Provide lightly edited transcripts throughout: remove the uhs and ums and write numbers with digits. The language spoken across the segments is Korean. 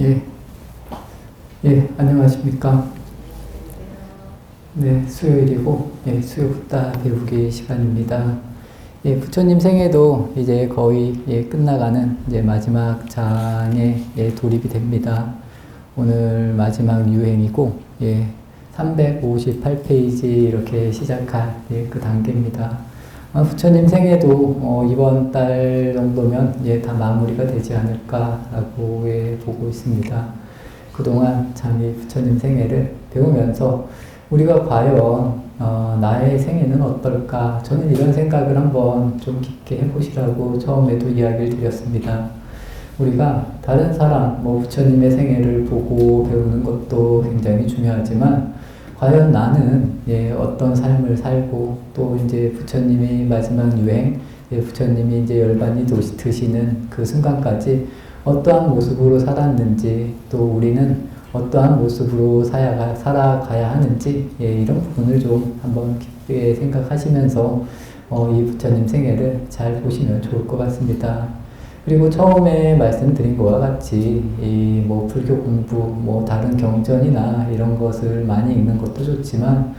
예, 안녕하십니까. 네, 수요일이고, 수요부터 배우기 시간입니다. 부처님 생애도 이제 거의, 끝나가는 이제 마지막 장에, 돌입이 됩니다. 오늘 마지막 유행이고, 358페이지 이렇게 시작할, 그 단계입니다. 부처님 생애도, 이번 달 정도면, 다 마무리가 되지 않을까라고, 보고 있습니다. 그동안 참 이 부처님 생애를 배우면서 우리가 과연 나의 생애는 어떨까? 저는 이런 생각을 한번 좀 깊게 해보시라고 처음에도 이야기를 드렸습니다. 우리가 다른 사람, 부처님의 생애를 보고 배우는 것도 굉장히 중요하지만 과연 나는 어떤 삶을 살고 또 이제 부처님이 마지막 유행, 부처님이 이제 열반이 드시는 그 순간까지 어떠한 모습으로 살았는지 또 우리는 어떠한 모습으로 살아가야 하는지 이런 부분을 좀 한번 깊게 생각하시면서 이 부처님 생애를 잘 보시면 좋을 것 같습니다. 그리고 처음에 말씀드린 것과 같이 이 불교 공부, 다른 경전이나 이런 것을 많이 읽는 것도 좋지만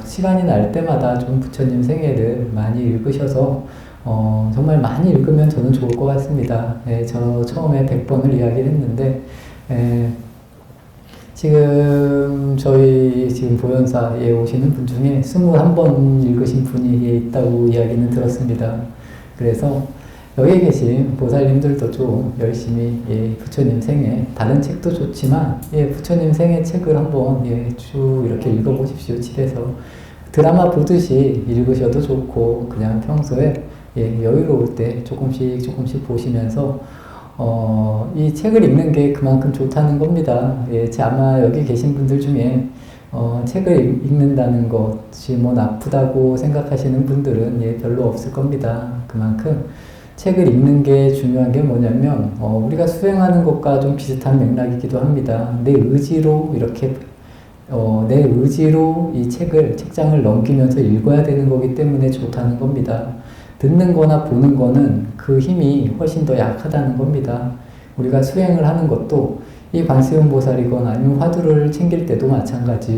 시간이 날 때마다 좀 부처님 생애를 많이 읽으셔서 정말 많이 읽으면 저는 좋을 것 같습니다. 저 처음에 100번을 이야기를 했는데, 저희 보현사에 오시는 분 중에 21번 읽으신 분이 있다고 이야기는 들었습니다. 그래서 여기 계신 보살님들도 좀 열심히 부처님 생애, 다른 책도 좋지만 부처님 생애 책을 한번 쭉 이렇게 읽어보십시오. 집에서 드라마 보듯이 읽으셔도 좋고 그냥 평소에 여유로울 때 조금씩 보시면서 이 책을 읽는 게 그만큼 좋다는 겁니다. 아마 여기 계신 분들 중에 책을 읽는다는 것이 나쁘다고 생각하시는 분들은 별로 없을 겁니다. 그만큼 책을 읽는 게 중요한 게 뭐냐면 우리가 수행하는 것과 좀 비슷한 맥락이기도 합니다. 내 의지로 이 책장을 넘기면서 읽어야 되는 거기 때문에 좋다는 겁니다. 듣는 거나 보는 거는 그 힘이 훨씬 더 약하다는 겁니다. 우리가 수행을 하는 것도 이 관세음 보살이거나 아니면 화두를 챙길 때도 마찬가지로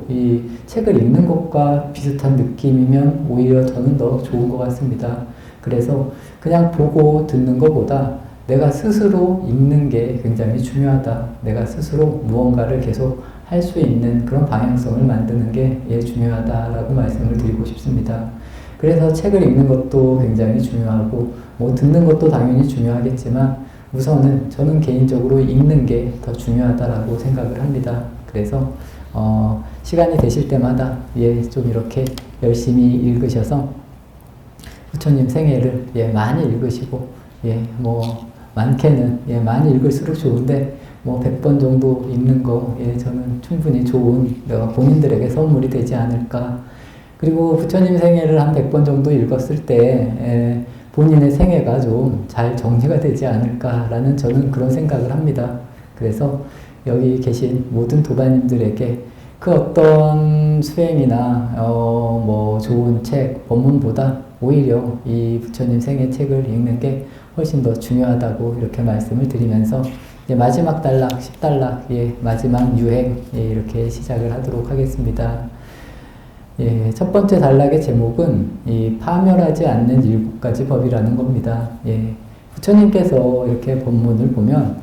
이 책을 읽는 것과 비슷한 느낌이면 오히려 저는 더 좋은 것 같습니다. 그래서 그냥 보고 듣는 것보다 내가 스스로 읽는 게 굉장히 중요하다. 내가 스스로 무언가를 계속 할 수 있는 그런 방향성을 만드는 게 중요하다라고 말씀을 드리고 싶습니다. 그래서 책을 읽는 것도 굉장히 중요하고 듣는 것도 당연히 중요하겠지만 우선은 저는 개인적으로 읽는 게 더 중요하다라고 생각을 합니다. 그래서 시간이 되실 때마다 좀 이렇게 열심히 읽으셔서 부처님 생애를 많이 읽으시고 많게는 많이 읽을수록 좋은데 100번 정도 읽는 거 저는 충분히 좋은 본인들에게 선물이 되지 않을까. 그리고 부처님 생애를 한 100번 정도 읽었을 때 본인의 생애가 좀 잘 정리가 되지 않을까라는 저는 그런 생각을 합니다. 그래서 여기 계신 모든 도반님들에게 그 어떤 수행이나 좋은 책, 법문보다 오히려 이 부처님 생애 책을 읽는 게 훨씬 더 중요하다고 이렇게 말씀을 드리면서 마지막 단락, 10단락, 마지막 유행, 이렇게 시작을 하도록 하겠습니다. 첫 번째 단락의 제목은 파멸하지 않는 7가지 법이라는 겁니다. 부처님께서 이렇게 본문을 보면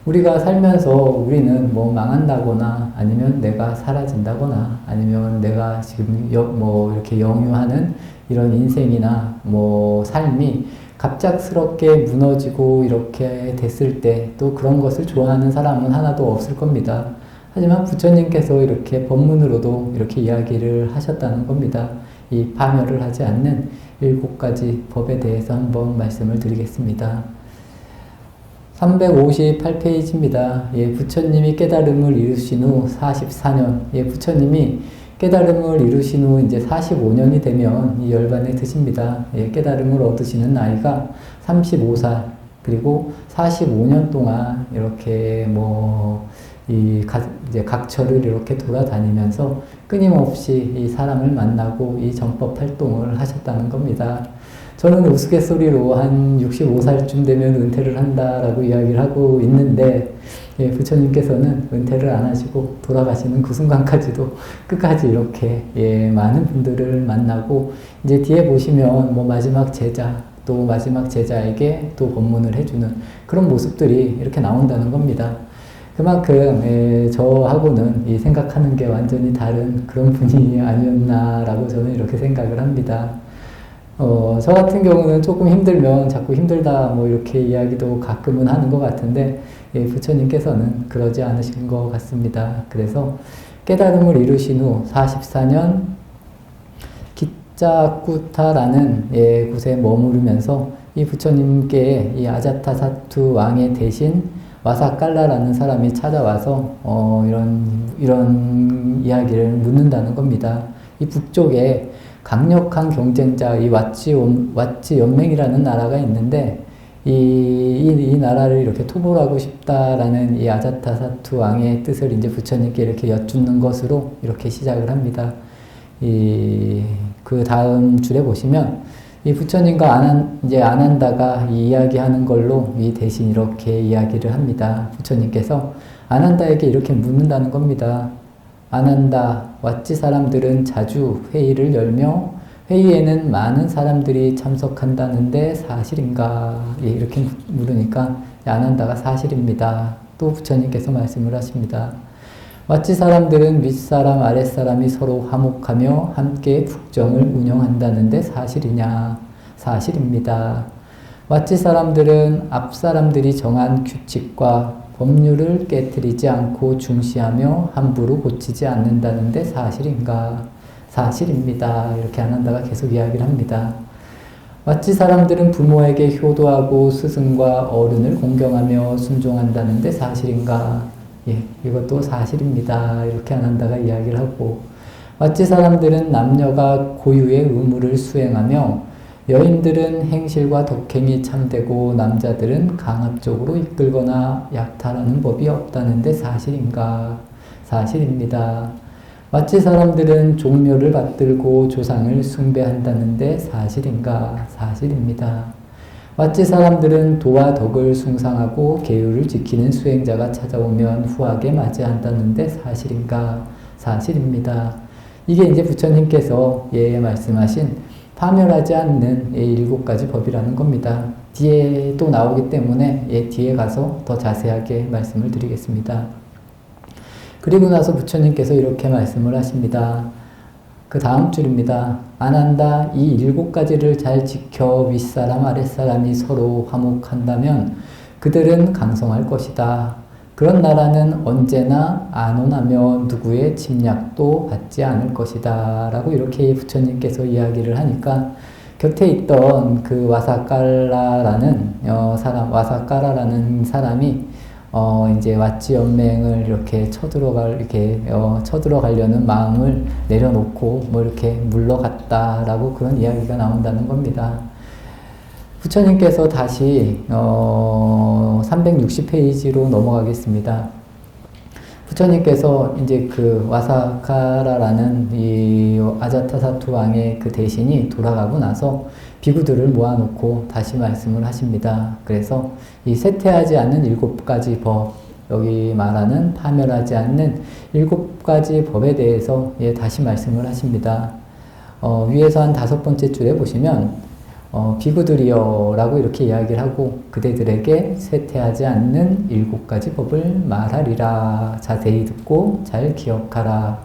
우리가 살면서 우리는 망한다거나 아니면 내가 사라진다거나 아니면 내가 지금 이렇게 영유하는 이런 인생이나 삶이 갑작스럽게 무너지고 이렇게 됐을 때 또 그런 것을 좋아하는 사람은 하나도 없을 겁니다. 하지만 부처님께서 이렇게 법문으로도 이렇게 이야기를 하셨다는 겁니다. 이 파멸을 하지 않는 7가지 법에 대해서 한번 말씀을 드리겠습니다. 358페이지입니다. 부처님이 깨달음을 이루신 후 44년, 부처님이 깨달음을 이루신 후 이제 45년이 되면 이 열반에 드십니다. 깨달음을 얻으시는 나이가 35살, 그리고 45년 동안 이렇게 이제 각처를 이렇게 돌아다니면서 끊임없이 이 사람을 만나고 이 정법 활동을 하셨다는 겁니다. 저는 우스갯소리로 한 65살쯤 되면 은퇴를 한다라고 이야기를 하고 있는데, 예, 부처님께서는 은퇴를 안 하시고 돌아가시는 그 순간까지도 끝까지 이렇게, 예, 많은 분들을 만나고, 이제 뒤에 보시면 뭐 마지막 제자, 또 마지막 제자에게 또 법문을 해주는 그런 모습들이 이렇게 나온다는 겁니다. 그만큼, 예, 저하고는 이 생각하는 게 완전히 다른 그런 분이 아니었나라고 저는 이렇게 생각을 합니다. 저 같은 경우는 조금 힘들면 자꾸 힘들다 뭐 이렇게 이야기도 가끔은 하는 것 같은데, 예, 부처님께서는 그러지 않으신 것 같습니다. 그래서 깨달음을 이루신 후 44년 기짜쿠타라는, 예, 곳에 머무르면서 이 부처님께 이 아자타사투 왕의 대신 와사칼라라는 사람이 찾아와서 이런 이야기를 묻는다는 겁니다. 이 북쪽에 강력한 경쟁자, 이 왓지 연맹이라는 나라가 있는데, 이 나라를 이렇게 토벌하고 싶다라는 이 아자타사투 왕의 뜻을 이제 부처님께 이렇게 여쭙는 것으로 이렇게 시작을 합니다. 그 다음 줄에 보시면, 이 부처님과 이제 아난다가 이 이야기하는 걸로 이 대신 이렇게 이야기를 합니다. 부처님께서 아난다에게 이렇게 묻는다는 겁니다. 아난다, 왓지 사람들은 자주 회의를 열며 회의에는 많은 사람들이 참석한다는데 사실인가? 예, 이렇게 물으니까 아난다가 사실입니다. 또 부처님께서 말씀을 하십니다. 왓지 사람들은 윗사람 아랫사람이 서로 화목하며 함께 국정을 운영한다는데 사실이냐? 사실입니다. 왓지 사람들은 앞사람들이 정한 규칙과 법률을 깨뜨리지 않고 중시하며 함부로 고치지 않는다는데 사실인가? 사실입니다. 이렇게 아난다가 계속 이야기를 합니다. 왓지 사람들은 부모에게 효도하고 스승과 어른을 공경하며 순종한다는데 사실인가? 예, 이것도 사실입니다. 이렇게 아난다가 이야기를 하고, 왓지 사람들은 남녀가 고유의 의무를 수행하며 여인들은 행실과 덕행이 참되고 남자들은 강압적으로 이끌거나 약탈하는 법이 없다는데 사실인가? 사실입니다. 왓지 사람들은 종묘를 받들고 조상을 숭배한다는데 사실인가? 사실입니다. 왓지 사람들은 도와 덕을 숭상하고 계율을 지키는 수행자가 찾아오면 후하게 맞이한다는데 사실인가? 사실입니다. 이게 이제 부처님께서, 예, 말씀하신 파멸하지 않는, 예, 7가지 법이라는 겁니다. 뒤에 또 나오기 때문에, 예, 뒤에 가서 더 자세하게 말씀을 드리겠습니다. 그리고 나서 부처님께서 이렇게 말씀을 하십니다. 그 다음 줄입니다. 아난다, 이 7가지를 잘 지켜 윗사람 아랫사람이 서로 화목한다면 그들은 강성할 것이다. 그런 나라는 언제나 안온하며 누구의 침략도 받지 않을 것이다. 라고 이렇게 부처님께서 이야기를 하니까 곁에 있던 그 와사카라라는 사람이 이제 왓지 연맹을 이렇게 쳐들어가려는 마음을 내려놓고 뭐 이렇게 물러갔다라고 그런 이야기가 나온다는 겁니다. 부처님께서 다시 360페이지로 넘어가겠습니다. 부처님께서 이제 그 와사카라라는 이 아자타사투 왕의 그 대신이 돌아가고 나서 비구들을 모아놓고 다시 말씀을 하십니다. 그래서 이 쇠퇴하지 않는 7가지 법, 여기 말하는 파멸하지 않는 7가지 법에 대해서, 예, 다시 말씀을 하십니다. 위에서 한 5번째 줄에 보시면 비구들이여 라고 이렇게 이야기를 하고 그대들에게 쇠퇴하지 않는 7가지 법을 말하리라. 자세히 듣고 잘 기억하라.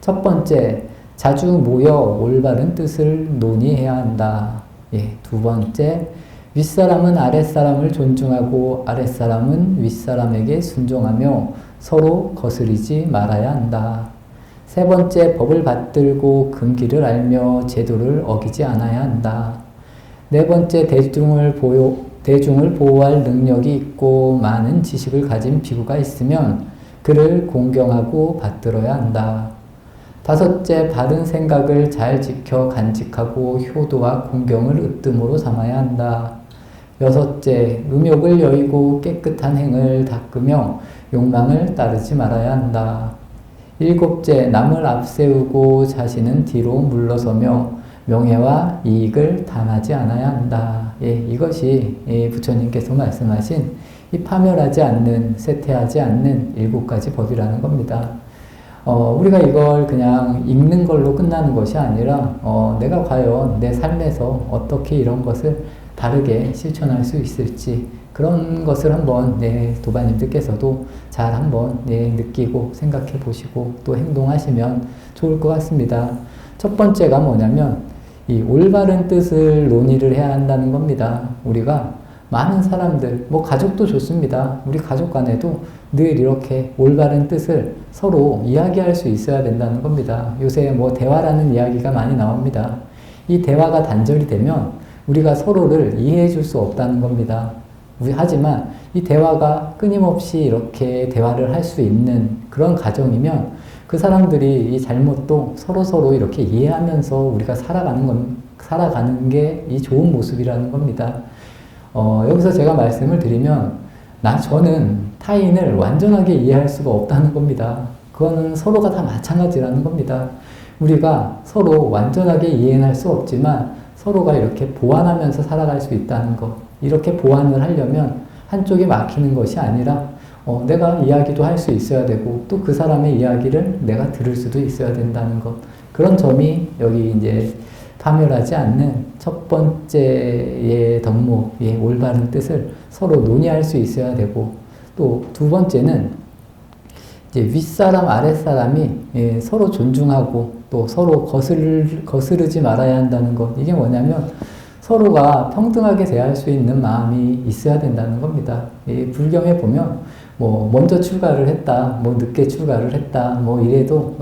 첫 번째, 자주 모여 올바른 뜻을 논의해야 한다. 예, 두 번째, 윗사람은 아랫사람을 존중하고 아랫사람은 윗사람에게 순종하며 서로 거스리지 말아야 한다. 세 번째, 법을 받들고 금기를 알며 제도를 어기지 않아야 한다. 네 번째, 대중을 보호할 능력이 있고 많은 지식을 가진 비구가 있으면 그를 공경하고 받들어야 한다. 다섯째, 바른 생각을 잘 지켜 간직하고 효도와 공경을 으뜸으로 삼아야 한다. 여섯째, 음욕을 여의고 깨끗한 행을 닦으며 욕망을 따르지 말아야 한다. 일곱째, 남을 앞세우고 자신은 뒤로 물러서며 명예와 이익을 탐하지 않아야 한다. 예, 이것이 부처님께서 말씀하신 이 파멸하지 않는, 쇠퇴하지 않는 7가지 법이라는 겁니다. 우리가 이걸 그냥 읽는 걸로 끝나는 것이 아니라 내가 과연 내 삶에서 어떻게 이런 것을 바르게 실천할 수 있을지 그런 것을 한번 도반님들께서도 잘 한번 느끼고 생각해 보시고 또 행동하시면 좋을 것 같습니다. 첫 번째가 뭐냐면 이 올바른 뜻을 논의를 해야 한다는 겁니다. 우리가 많은 사람들, 뭐 가족도 좋습니다. 우리 가족 간에도 늘 이렇게 올바른 뜻을 서로 이야기할 수 있어야 된다는 겁니다. 요새 뭐 대화라는 이야기가 많이 나옵니다. 이 대화가 단절이 되면 우리가 서로를 이해해 줄 수 없다는 겁니다. 하지만 이 대화가 끊임없이 이렇게 대화를 할 수 있는 그런 가정이면 그 사람들이 이 잘못도 서로서로 이렇게 이해하면서 우리가 살아가는 게 이 좋은 모습이라는 겁니다. 여기서 제가 말씀을 드리면 저는 타인을 완전하게 이해할 수가 없다는 겁니다. 그거는 서로가 다 마찬가지라는 겁니다. 우리가 서로 완전하게 이해는 할 수 없지만 서로가 이렇게 보완하면서 살아갈 수 있다는 것. 이렇게 보완을 하려면 한쪽이 막히는 것이 아니라 내가 이야기도 할 수 있어야 되고 또 그 사람의 이야기를 내가 들을 수도 있어야 된다는 것. 그런 점이 여기 이제 파멸하지 않는 첫 번째의 덕목의 올바른 뜻을 서로 논의할 수 있어야 되고 또 두 번째는 이제 윗사람 아랫사람이 서로 존중하고 또 서로 거스르지 말아야 한다는 것. 이게 뭐냐면 서로가 평등하게 대할 수 있는 마음이 있어야 된다는 겁니다. 불경에 보면 뭐 먼저 출가를 했다, 뭐 늦게 출가를 했다, 뭐 이래도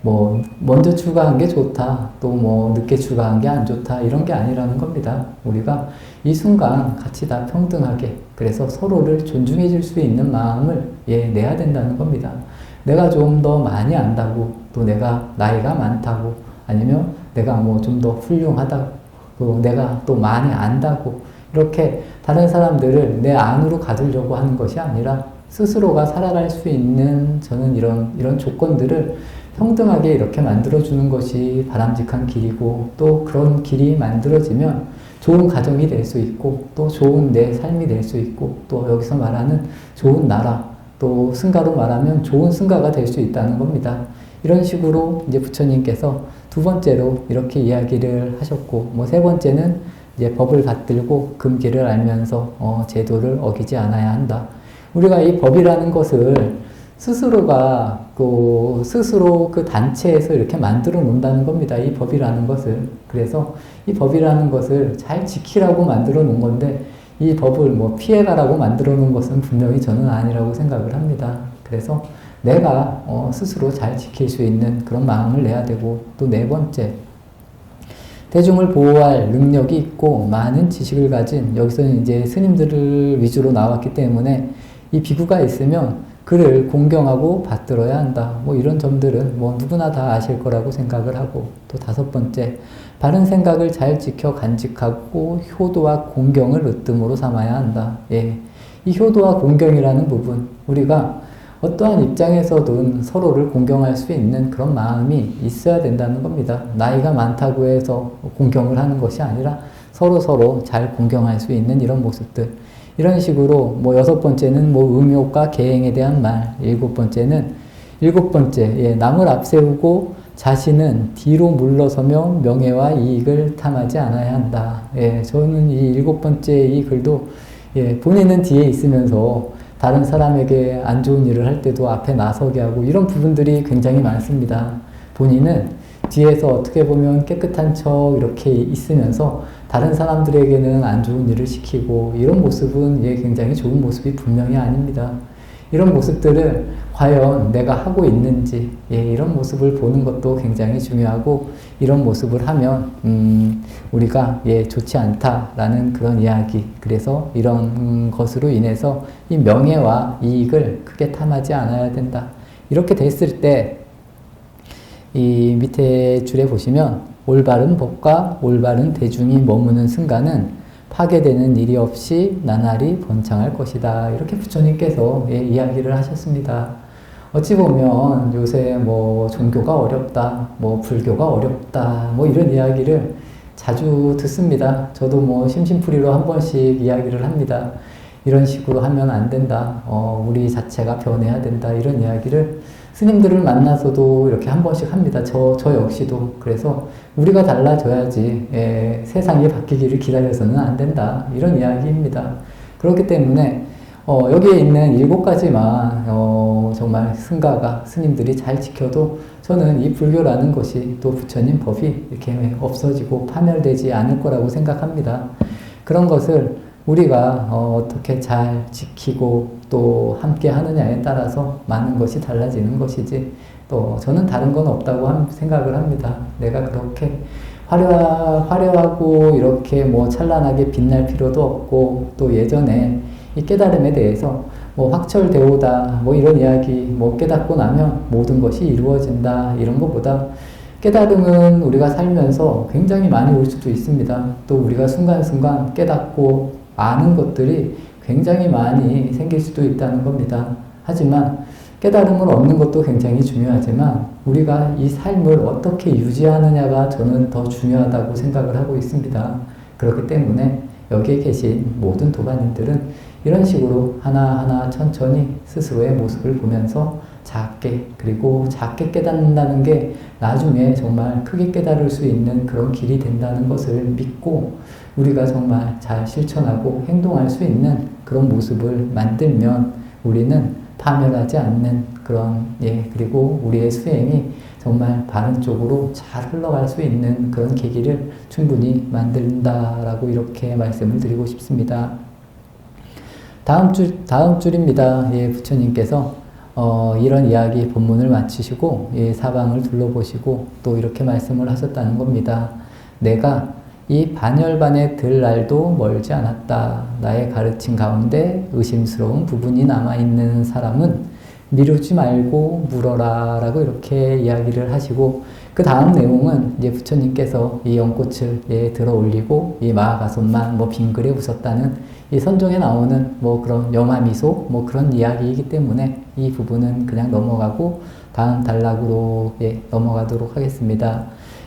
뭐 먼저 출가한 게 좋다, 또 뭐 늦게 출가한 게 안 좋다 이런 게 아니라는 겁니다. 우리가 이 순간 같이 다 평등하게 그래서 서로를 존중해 줄 수 있는 마음을 내야 된다는 겁니다. 내가 좀 더 많이 안다고 또 내가 나이가 많다고 아니면 내가 뭐 좀 더 훌륭하다고 또 내가 또 많이 안다고 이렇게 다른 사람들을 내 안으로 가두려고 하는 것이 아니라 스스로가 살아갈 수 있는 저는 이런 조건들을 평등하게 이렇게 만들어주는 것이 바람직한 길이고 또 그런 길이 만들어지면 좋은 가정이 될 수 있고 또 좋은 내 삶이 될 수 있고 또 여기서 말하는 좋은 나라 또 승가로 말하면 좋은 승가가 될 수 있다는 겁니다. 이런 식으로 이제 부처님께서 두 번째로 이렇게 이야기를 하셨고 뭐 세 번째는 이제 법을 받들고 금기를 알면서 제도를 어기지 않아야 한다. 우리가 이 법이라는 것을 스스로 그 단체에서 이렇게 만들어 놓는다는 겁니다. 이 법이라는 것을. 그래서 이 법이라는 것을 잘 지키라고 만들어 놓은 건데 이 법을 뭐 피해가라고 만들어 놓은 것은 분명히 저는 아니라고 생각을 합니다. 그래서 내가 스스로 잘 지킬 수 있는 그런 마음을 내야 되고 또 네 번째 대중을 보호할 능력이 있고 많은 지식을 가진 여기서는 이제 스님들을 위주로 나왔기 때문에 이 비구가 있으면 그를 공경하고 받들어야 한다. 뭐 이런 점들은 뭐 누구나 다 아실 거라고 생각을 하고 또 다섯 번째 바른 생각을 잘 지켜 간직하고 효도와 공경을 으뜸으로 삼아야 한다. 이 효도와 공경이라는 부분 우리가 어떠한 입장에서든 서로를 공경할 수 있는 그런 마음이 있어야 된다는 겁니다. 나이가 많다고 해서 공경을 하는 것이 아니라 서로 잘 공경할 수 있는 이런 모습들. 이런 식으로 뭐 여섯 번째는 뭐 음욕과 계행에 대한 말, 일곱 번째 남을 앞세우고 자신은 뒤로 물러서며 명예와 이익을 탐하지 않아야 한다. 저는 이 일곱 번째 이 글도 본인은 뒤에 있으면서 다른 사람에게 안 좋은 일을 할 때도 앞에 나서게 하고 이런 부분들이 굉장히 많습니다. 본인은 뒤에서 어떻게 보면 깨끗한 척 이렇게 있으면서 다른 사람들에게는 안 좋은 일을 시키고 이런 모습은 굉장히 좋은 모습이 분명히 아닙니다. 이런 모습들을 과연 내가 하고 있는지 이런 모습을 보는 것도 굉장히 중요하고 이런 모습을 하면 우리가 좋지 않다라는 그런 이야기. 그래서 이런 것으로 인해서 이 명예와 이익을 크게 탐하지 않아야 된다. 이렇게 됐을 때 이 밑에 줄에 보시면 올바른 법과 올바른 대중이 머무는 승가는 파괴되는 일이 없이 나날이 번창할 것이다. 이렇게 부처님께서 이야기를 하셨습니다. 어찌 보면 요새 뭐 종교가 어렵다, 뭐 불교가 어렵다, 뭐 이런 이야기를 자주 듣습니다. 저도 뭐 심심풀이로 한 번씩 이야기를 합니다. 이런 식으로 하면 안 된다. 우리 자체가 변해야 된다. 이런 이야기를 스님들을 만나서도 이렇게 한 번씩 합니다. 저 역시도. 그래서 우리가 달라져야지, 세상이 바뀌기를 기다려서는 안 된다. 이런 이야기입니다. 그렇기 때문에 여기에 있는 7가지만 정말 승가가 스님들이 잘 지켜도 저는 이 불교라는 것이 또 부처님 법이 이렇게 없어지고 파멸되지 않을 거라고 생각합니다. 그런 것을 우리가 어떻게 잘 지키고 또 함께 하느냐에 따라서 많은 것이 달라지는 것이지, 또 저는 다른 건 없다고 생각을 합니다. 내가 그렇게 화려하고 이렇게 뭐 찬란하게 빛날 필요도 없고, 또 예전에 이 깨달음에 대해서 뭐 확철대오다 뭐 이런 이야기, 뭐 깨닫고 나면 모든 것이 이루어진다 이런 것보다 깨달음은 우리가 살면서 굉장히 많이 올 수도 있습니다. 또 우리가 순간순간 깨닫고 아는 것들이 굉장히 많이 생길 수도 있다는 겁니다. 하지만 깨달음을 얻는 것도 굉장히 중요하지만 우리가 이 삶을 어떻게 유지하느냐가 저는 더 중요하다고 생각을 하고 있습니다. 그렇기 때문에 여기에 계신 모든 도반님들은 이런 식으로 하나하나 천천히 스스로의 모습을 보면서 작게, 그리고 작게 깨닫는다는 게 나중에 정말 크게 깨달을 수 있는 그런 길이 된다는 것을 믿고 우리가 정말 잘 실천하고 행동할 수 있는 그런 모습을 만들면 우리는 파멸하지 않는 그런, 그리고 우리의 수행이 정말 바른 쪽으로 잘 흘러갈 수 있는 그런 계기를 충분히 만든다라고 이렇게 말씀을 드리고 싶습니다. 다음 줄입니다. 부처님께서 이런 이야기 본문을 마치시고 사방을 둘러보시고 또 이렇게 말씀을 하셨다는 겁니다. 내가 이 반열반에 들 날도 멀지 않았다. 나의 가르침 가운데 의심스러운 부분이 남아있는 사람은 미루지 말고 물어라 라고 이렇게 이야기를 하시고, 그 다음 내용은 이제 부처님께서 이 연꽃을 들어 올리고 이 마하가손만 뭐 빙그레 웃었다는 이 선종에 나오는 뭐 그런 영화미소 뭐 그런 이야기이기 때문에 이 부분은 그냥 넘어가고 다음 단락으로 넘어가도록 하겠습니다.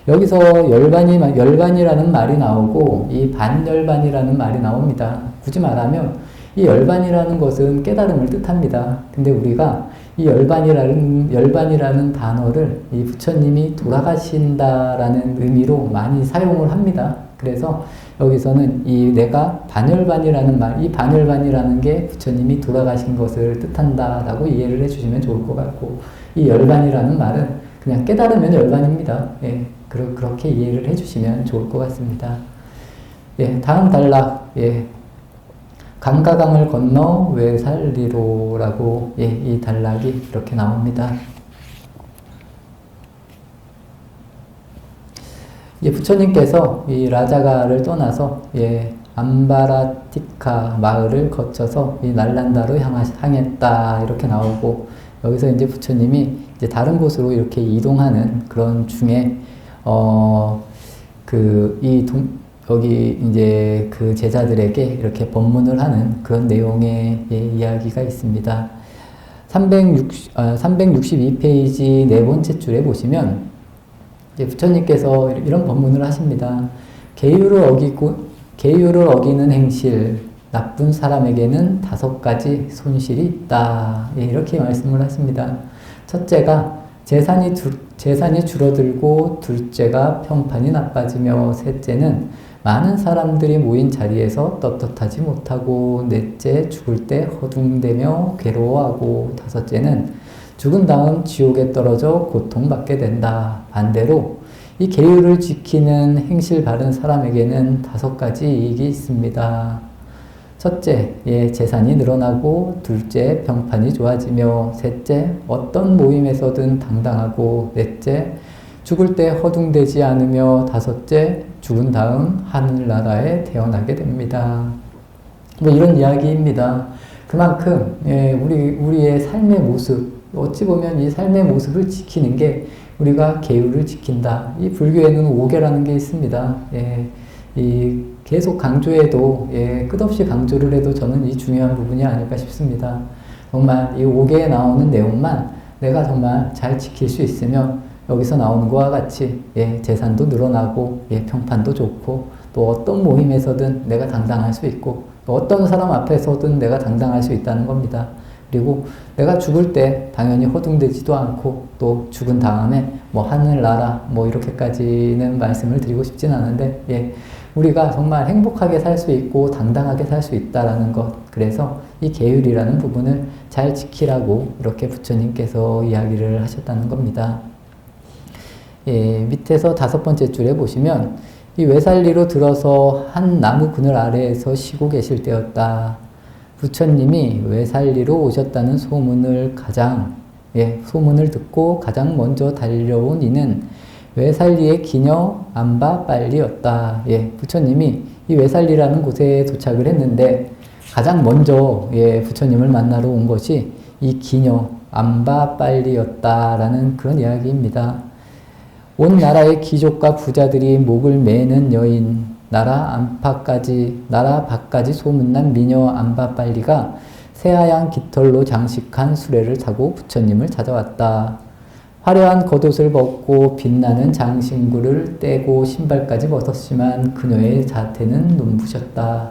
여기서 열반이라는 말이 나오고 이 반열반이라는 말이 나옵니다. 굳이 말하면 이 열반이라는 것은 깨달음을 뜻합니다. 근데 우리가 이 열반이라는 단어를 이 부처님이 돌아가신다라는 의미로 많이 사용을 합니다. 그래서 여기서는 이 내가 반열반이라는 말, 이 반열반이라는 게 부처님이 돌아가신 것을 뜻한다라고 이해를 해주시면 좋을 것 같고, 이 열반이라는 말은 그냥 깨달으면 열반입니다. 그렇게 이해를 해주시면 좋을 것 같습니다. 다음 단락, 강가강을 건너 왜 살리로라고 이 단락이 이렇게 나옵니다. 부처님께서 이 라자가를 떠나서 암바라티카 마을을 거쳐서 이 날란다로 향했다 이렇게 나오고, 여기서 이제 부처님이 이제 다른 곳으로 이렇게 이동하는 그런 중에 여기 이제 그 제자들에게 이렇게 법문을 하는 그런 내용의 이야기가 있습니다. 362페이지 네 번째 줄에 보시면 부처님께서 이런 법문을 하십니다. 계율을 어기는 행실, 나쁜 사람에게는 5가지 손실이 있다. 이렇게 말씀을 하십니다. 첫째가 재산이 줄어들고, 둘째가 평판이 나빠지며, 셋째는 많은 사람들이 모인 자리에서 떳떳하지 못하고, 넷째 죽을 때 허둥대며 괴로워하고, 다섯째는 죽은 다음 지옥에 떨어져 고통받게 된다. 반대로 이 계율을 지키는 행실 바른 사람에게는 5가지 이익이 있습니다. 첫째, 재산이 늘어나고, 둘째, 평판이 좋아지며, 셋째, 어떤 모임에서든 당당하고, 넷째, 죽을 때 허둥대지 않으며, 다섯째, 죽은 다음 하늘나라에 태어나게 됩니다. 뭐 이런 이야기입니다. 그만큼 우리의 삶의 모습, 어찌 보면 이 삶의 모습을 지키는 게 우리가 계율을 지킨다. 이 불교에는 5계라는 게 있습니다. 이 계속 강조해도 끝없이 강조를 해도 저는 이 중요한 부분이 아닐까 싶습니다. 정말 이 5계에 나오는 내용만 내가 정말 잘 지킬 수 있으면 여기서 나오는 것과 같이 예, 재산도 늘어나고 예, 평판도 좋고 또 어떤 모임에서든 내가 당당할 수 있고 또 어떤 사람 앞에서든 내가 당당할 수 있다는 겁니다. 그리고 내가 죽을 때 당연히 허둥대지도 않고 또 죽은 다음에 뭐 하늘나라 뭐 이렇게까지는 말씀을 드리고 싶진 않은데 예, 우리가 정말 행복하게 살 수 있고 당당하게 살 수 있다라는 것, 그래서 이 계율이라는 부분을 잘 지키라고 이렇게 부처님께서 이야기를 하셨다는 겁니다. 예, 밑에서 5번째 줄에 보시면 이 외살리로 들어서 한 나무 그늘 아래에서 쉬고 계실 때였다. 부처님이 외살리로 오셨다는 소문을 소문을 듣고 가장 먼저 달려온 이는 외살리의 기녀 안바빨리였다. 예, 부처님이 이 외살리라는 곳에 도착을 했는데 가장 먼저 예, 부처님을 만나러 온 것이 이 기녀 안바빨리였다라는 그런 이야기입니다. 온 나라의 귀족과 부자들이 목을 매는 여인, 나라 밖까지 소문난 미녀 안바빨리가 새하얀 깃털로 장식한 수레를 타고 부처님을 찾아왔다. 화려한 겉옷을 벗고 빛나는 장신구를 떼고 신발까지 벗었지만 그녀의 자태는 눈부셨다.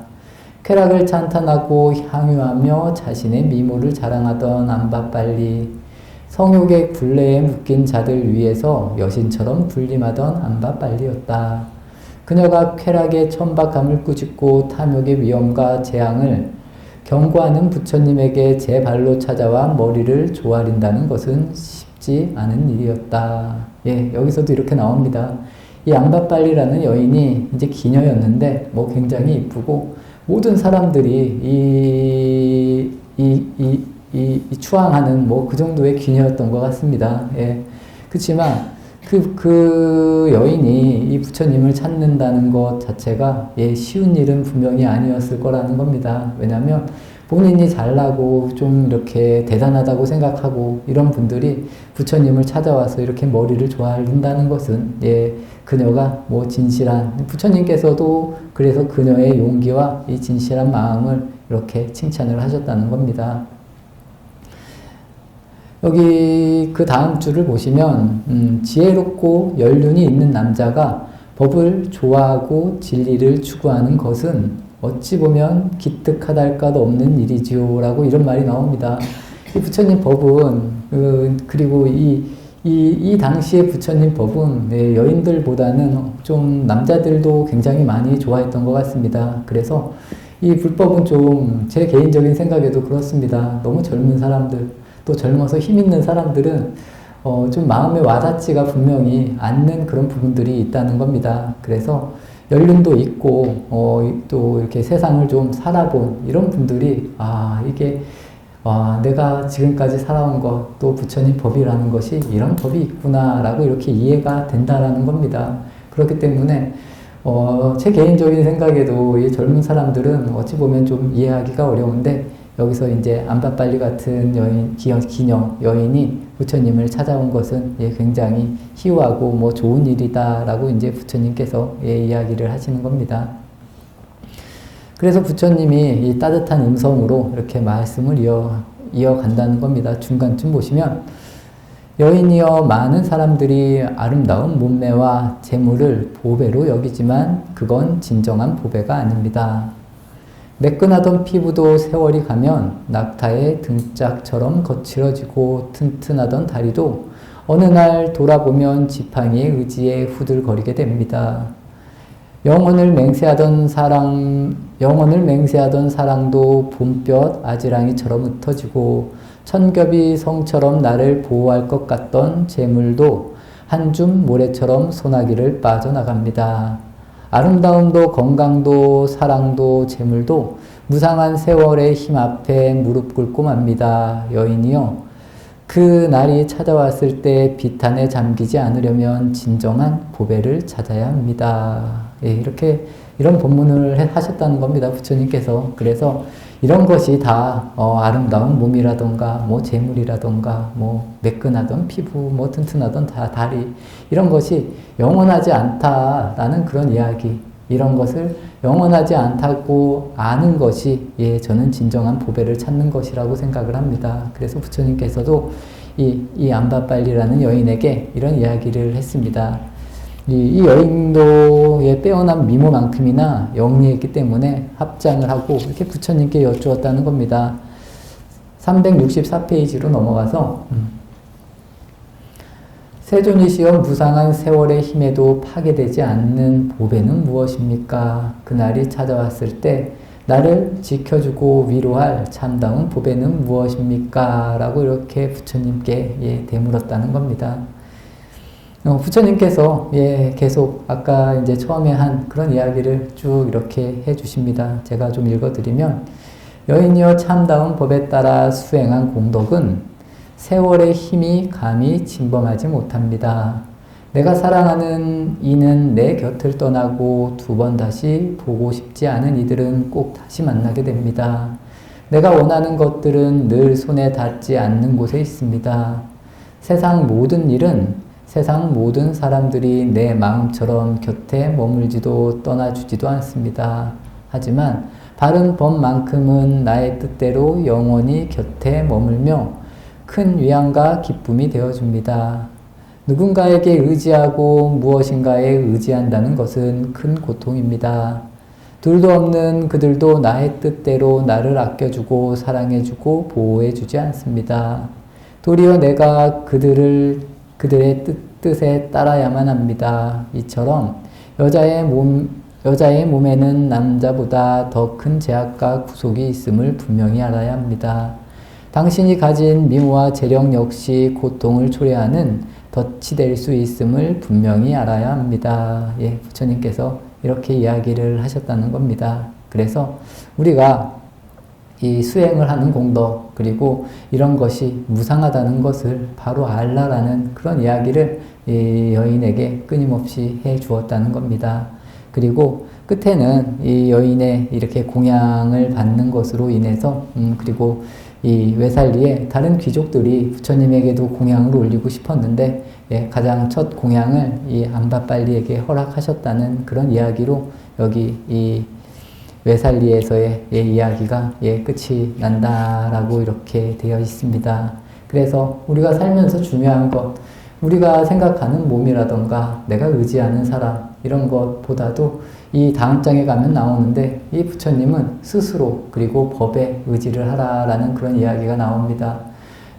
쾌락을 찬탄하고 향유하며 자신의 미모를 자랑하던 안바빨리, 성욕의 굴레에 묶인 자들 위에서 여신처럼 군림하던 안바빨리였다. 그녀가 쾌락의 천박함을 꾸짖고 탐욕의 위험과 재앙을 경고하는 부처님에게 제 발로 찾아와 머리를 조아린다는 것은 쉽지 않은 일이었다. 예, 여기서도 이렇게 나옵니다. 이 안바빨리라는 여인이 이제 기녀였는데 뭐 굉장히 이쁘고 모든 사람들이 이 추앙하는 뭐 그 정도의 기녀였던 것 같습니다. 예. 그렇지만 그 여인이 이 부처님을 찾는다는 것 자체가 예, 쉬운 일은 분명히 아니었을 거라는 겁니다. 왜냐하면 본인이 잘나고 좀 이렇게 대단하다고 생각하고 이런 분들이 부처님을 찾아와서 이렇게 머리를 조아린다는 것은 예, 그녀가 뭐 진실한, 부처님께서도 그래서 그녀의 용기와 이 진실한 마음을 이렇게 칭찬을 하셨다는 겁니다. 여기 그 다음 줄을 보시면 지혜롭고 연륜이 있는 남자가 법을 좋아하고 진리를 추구하는 것은 어찌 보면 기특하달까 없는 일이지요 라고 이런 말이 나옵니다. 이 부처님 법은 그리고 이 당시의 부처님 법은 네, 여인들보다는 좀 남자들도 굉장히 많이 좋아했던 것 같습니다. 그래서 이 불법은 좀 제 개인적인 생각에도 그렇습니다. 너무 젊은 사람들, 또 젊어서 힘 있는 사람들은 좀 마음에 와닿지가 분명히 않는 그런 부분들이 있다는 겁니다. 그래서 연륜도 있고 또 이렇게 세상을 좀 살아본 이런 분들이 이게 내가 지금까지 살아온 것, 또 부처님 법이라는 것이 이런 법이 있구나 라고 이렇게 이해가 된다라는 겁니다. 그렇기 때문에 제 개인적인 생각에도 이 젊은 사람들은 어찌 보면 좀 이해하기가 어려운데 여기서 이제 안바빨리 같은 기녀 여인이 부처님을 찾아온 것은 예, 굉장히 희우하고 뭐 좋은 일이다라고 이제 부처님께서 예, 이야기를 하시는 겁니다. 그래서 부처님이 이 따뜻한 음성으로 이렇게 말씀을 이어간다는 겁니다. 중간쯤 보시면 여인이여 많은 사람들이 아름다운 몸매와 재물을 보배로 여기지만 그건 진정한 보배가 아닙니다. 매끈하던 피부도 세월이 가면 낙타의 등짝처럼 거칠어지고 튼튼하던 다리도 어느 날 돌아보면 지팡이의 의지에 후들거리게 됩니다. 영혼을 맹세하던 사랑도 봄볕 아지랑이처럼 흩어지고 천겹이 성처럼 나를 보호할 것 같던 재물도 한 줌 모래처럼 소나기를 빠져나갑니다. 아름다움도 건강도 사랑도 재물도 무상한 세월의 힘 앞에 무릎 꿇고 맙니다. 여인이여, 그 날이 찾아왔을 때 비탄에 잠기지 않으려면 진정한 보배를 찾아야 합니다. 예, 이런 본문을 하셨다는 겁니다. 부처님께서. 그래서 이런 것이 다 아름다운 몸이라던가 뭐 재물이라던가 뭐 매끈하던 피부 뭐 튼튼하던 다리 이런 것이 영원하지 않다라는 그런 이야기, 이런 것을 영원하지 않다고 아는 것이 예, 저는 진정한 보배를 찾는 것이라고 생각을 합니다. 그래서 부처님께서도 이 암바빨리라는 여인에게 이런 이야기를 했습니다. 이 여인도 빼어난 미모만큼이나 영리했기 때문에 합장을 하고 이렇게 부처님께 여쭈었다는 겁니다. 364페이지로 넘어가서 세존이시여 무상한 세월의 힘에도 파괴되지 않는 보배는 무엇입니까? 그날이 찾아왔을 때 나를 지켜주고 위로할 참다운 보배는 무엇입니까? 라고 이렇게 부처님께 되물었다는 겁니다. 부처님께서 계속 아까 이제 처음에 한 그런 이야기를 쭉 이렇게 해주십니다. 제가 좀 읽어드리면 여인이여 참다운 법에 따라 수행한 공덕은 세월의 힘이 감히 침범하지 못합니다. 내가 사랑하는 이는 내 곁을 떠나고 두 번 다시 보고 싶지 않은 이들은 꼭 다시 만나게 됩니다. 내가 원하는 것들은 늘 손에 닿지 않는 곳에 있습니다. 세상 모든 일은 세상 모든 사람들이 내 마음처럼 곁에 머물지도 떠나주지도 않습니다. 하지만 바른 법만큼은 나의 뜻대로 영원히 곁에 머물며 큰 위안과 기쁨이 되어줍니다. 누군가에게 의지하고 무엇인가에 의지한다는 것은 큰 고통입니다. 둘도 없는 그들도 나의 뜻대로 나를 아껴주고 사랑해주고 보호해주지 않습니다. 도리어 내가 그들의 뜻에 따라야만 합니다. 이처럼 여자의 몸에는 남자보다 더 큰 제약과 구속이 있음을 분명히 알아야 합니다. 당신이 가진 미모와 재력 역시 고통을 초래하는 덫이 될 수 있음을 분명히 알아야 합니다. 부처님께서 이렇게 이야기를 하셨다는 겁니다. 그래서 우리가 이 수행을 하는 공덕 그리고 이런 것이 무상하다는 것을 바로 알라라는 그런 이야기를 이 여인에게 끊임없이 해 주었다는 겁니다. 그리고 끝에는 이 여인의 이렇게 공양을 받는 것으로 인해서 그리고 이 외살리에 다른 귀족들이 부처님에게도 공양을 올리고 싶었는데 가장 첫 공양을 이 암바빨리에게 허락하셨다는 그런 이야기로 여기 이 외살리에서의 이야기가 끝이 난다라고 이렇게 되어 있습니다. 그래서 우리가 살면서 중요한 것, 우리가 생각하는 몸이라던가 내가 의지하는 사람 이런 것보다도 이 다음 장에 가면 나오는데 이 부처님은 스스로 그리고 법에 의지를 하라라는 그런 이야기가 나옵니다.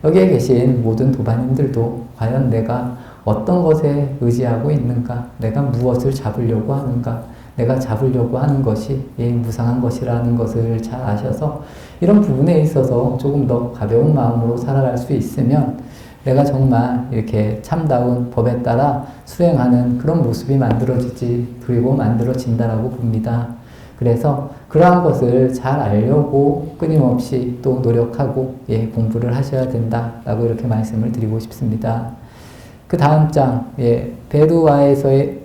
여기에 계신 모든 도반님들도 과연 내가 어떤 것에 의지하고 있는가, 내가 무엇을 잡으려고 하는가, 내가 잡으려고 하는 것이 무상한 것이라는 것을 잘 아셔서 이런 부분에 있어서 조금 더 가벼운 마음으로 살아갈 수 있으면 내가 정말 이렇게 참다운 법에 따라 수행하는 그런 모습이 만들어지지 그리고 만들어진다라고 봅니다. 그래서 그러한 것을 잘 알려고 끊임없이 또 노력하고 공부를 하셔야 된다라고 이렇게 말씀을 드리고 싶습니다. 그 다음 장 벨루아에서의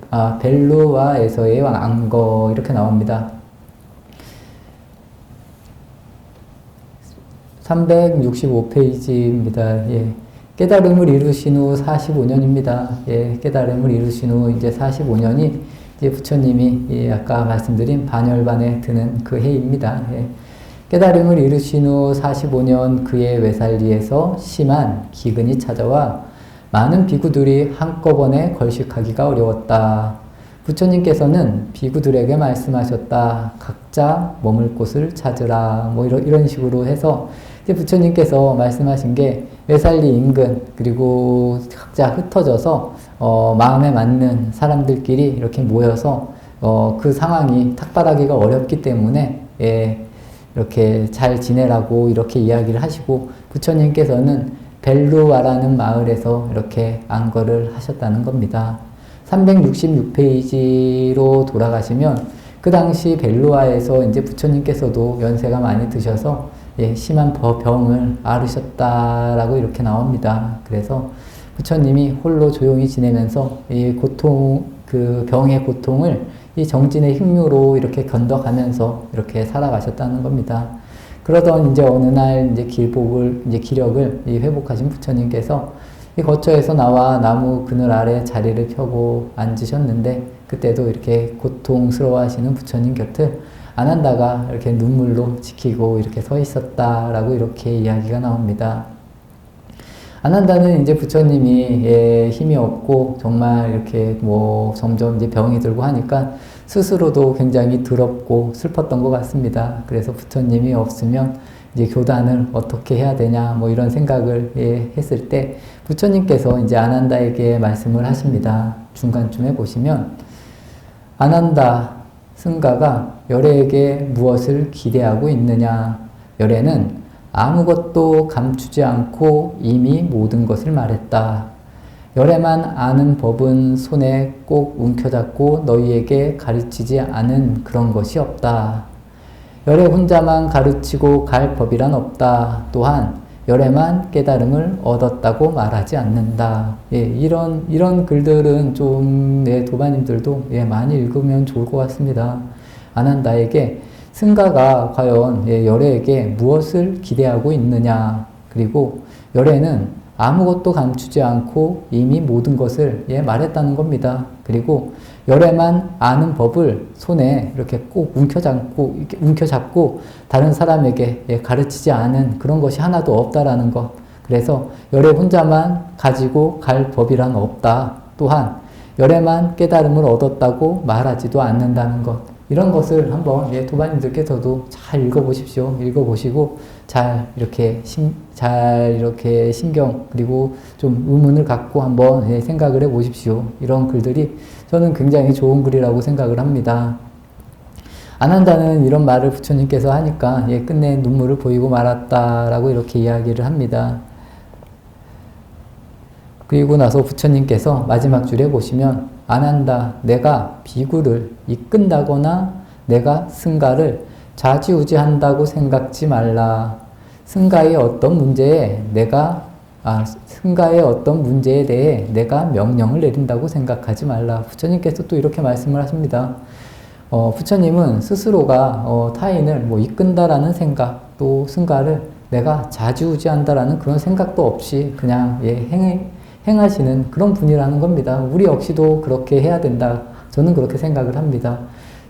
왕거 이렇게 나옵니다. 365페이지입니다. 깨달음을 이루신 후 45년입니다. 깨달음을 이루신 후 이제 45년이 이제 부처님이 아까 말씀드린 반열반에 드는 그 해입니다. 깨달음을 이루신 후 45년 그의 외살리에서 심한 기근이 찾아와 많은 비구들이 한꺼번에 걸식하기가 어려웠다. 부처님께서는 비구들에게 말씀하셨다. 각자 머물 곳을 찾으라. 뭐 이런 식으로 해서 이제 부처님께서 말씀하신 게 외살리 인근 그리고 각자 흩어져서 마음에 맞는 사람들끼리 이렇게 모여서 그 상황이 탁발하기가 어렵기 때문에 이렇게 잘 지내라고 이렇게 이야기를 하시고 부처님께서는 벨루아라는 마을에서 이렇게 안거를 하셨다는 겁니다. 366페이지로 돌아가시면 그 당시 벨루아에서 이제 부처님께서도 연세가 많이 드셔서 심한 병을 앓으셨다라고 이렇게 나옵니다. 그래서 부처님이 홀로 조용히 지내면서 이 그 병의 고통을 이 정진의 힘으로 이렇게 견뎌가면서 이렇게 살아가셨다는 겁니다. 그러던 이제 어느 날 이제 기력을 회복하신 부처님께서 이 거처에서 나와 나무 그늘 아래 자리를 펴고 앉으셨는데 그때도 이렇게 고통스러워하시는 부처님 곁을 아난다가 이렇게 눈물로 지키고 이렇게 서 있었다라고 이렇게 이야기가 나옵니다. 안한다는 이제 부처님이 예, 힘이 없고 정말 이렇게 뭐 점점 이제 병이 들고 하니까 스스로도 굉장히 더럽고 슬펐던 것 같습니다. 그래서 부처님이 없으면 이제 교단을 어떻게 해야 되냐 뭐 이런 생각을 예, 했을 때 부처님께서 이제 안한다에게 말씀을 하십니다. 중간쯤에 보시면 안한다 승가가 열애에게 무엇을 기대하고 있느냐. 열애는 아무것도 감추지 않고 이미 모든 것을 말했다. 열애만 아는 법은 손에 꼭 움켜잡고 너희에게 가르치지 않은 그런 것이 없다. 열애 혼자만 가르치고 갈 법이란 없다. 또한 열애만 깨달음을 얻었다고 말하지 않는다. 예, 이런 글들은 좀, 예, 도반님들도, 예, 많이 읽으면 좋을 것 같습니다. 안한다에게 승가가 과연, 예, 열애에게 무엇을 기대하고 있느냐. 그리고 열애는 아무것도 감추지 않고 이미 모든 것을, 예, 말했다는 겁니다. 그리고 열애만 아는 법을 손에 이렇게 꼭 움켜잡고 다른 사람에게, 예, 가르치지 않은 그런 것이 하나도 없다라는 것. 그래서 열애 혼자만 가지고 갈 법이란 없다. 또한 열애만 깨달음을 얻었다고 말하지도 않는다는 것. 이런 것을 한번, 예, 도반님들께서도 잘 읽어보십시오. 읽어보시고 잘 이렇게 신경 그리고 좀 의문을 갖고 한번, 예, 생각을 해보십시오. 이런 글들이 저는 굉장히 좋은 글이라고 생각을 합니다. 안한다는 이런 말을 부처님께서 하니까, 예, 끝내 눈물을 보이고 말았다라고 이렇게 이야기를 합니다. 그리고 나서 부처님께서 마지막 줄에 보시면 안한다, 내가 비구를 이끈다거나 내가 승가를 좌지우지한다고 생각지 말라. 승가의 어떤 문제에 대해 내가 명령을 내린다고 생각하지 말라. 부처님께서 또 이렇게 말씀을 하십니다. 부처님은 스스로가 타인을 뭐 이끈다라는 생각, 또 승가를 내가 좌지우지한다라는 그런 생각도 없이 그냥, 예, 행하시는 그런 분이라는 겁니다. 우리 역시도 그렇게 해야 된다. 저는 그렇게 생각을 합니다.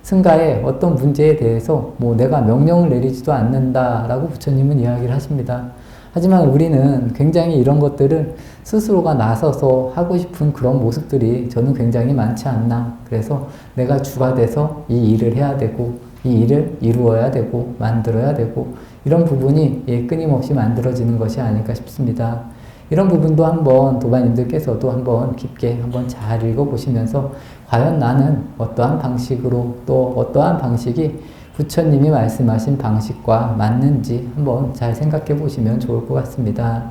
승가의 어떤 문제에 대해서 뭐 내가 명령을 내리지도 않는다라고 부처님은 이야기를 하십니다. 하지만 우리는 굉장히 이런 것들을 스스로가 나서서 하고 싶은 그런 모습들이 저는 굉장히 많지 않나. 그래서 내가 주가 돼서 이 일을 해야 되고 이 일을 이루어야 되고 만들어야 되고 이런 부분이, 예, 끊임없이 만들어지는 것이 아닐까 싶습니다. 이런 부분도 한번 도반님들께서도 한번 깊게 한번 잘 읽어보시면서 과연 나는 어떠한 방식으로 또 어떠한 방식이 부처님이 말씀하신 방식과 맞는지 한번 잘 생각해 보시면 좋을 것 같습니다.